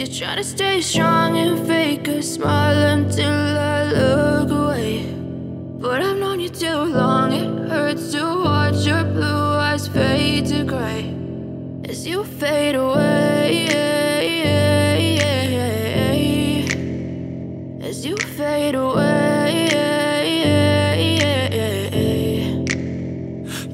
you're trying to stay strong and fake a smile until I look away. But I've known you too long, it hurts to watch your blue eyes fade to gray as you fade away, as you fade away.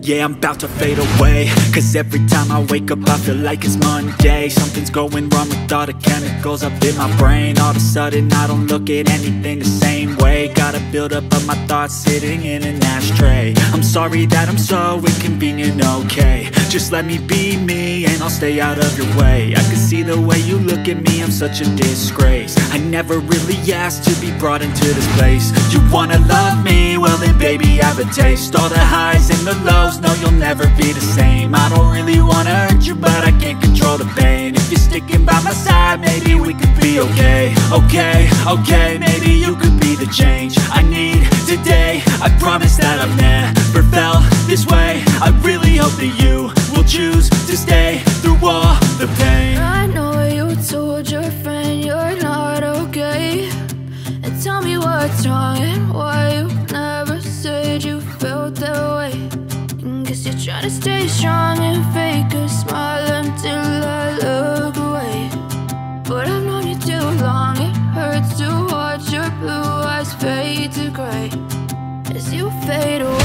Yeah, I'm about to fade away, cause every time I wake up I feel like it's Monday. Something's going wrong with all the chemicals up in my brain. All of a sudden I don't look at anything the same way. Gotta build up of my thoughts sitting in an ashtray. I'm sorry that I'm so inconvenient, okay. Just let me be me and I'll stay out of your way. I can see the way you look at me, I'm such a disgrace. I never really asked to be brought into this place. You wanna love me? Well then baby, have a taste. All the highs and the lows, no, you'll never be the same. I don't really wanna hurt you, but I can't control the pain. If you're sticking by my side, maybe we could be okay. Okay, maybe you could be the change I need today. I promise that I've never felt this way. I really hope that you will choose to stay through all the pain. I know you told your friend you're not okay, and tell me what's wrong and why you never said you felt that way. Guess you're trying to stay strong and fake a smile until I look away. But I've known you too long, it hurts to watch your blue eyes fade to gray as you fade away.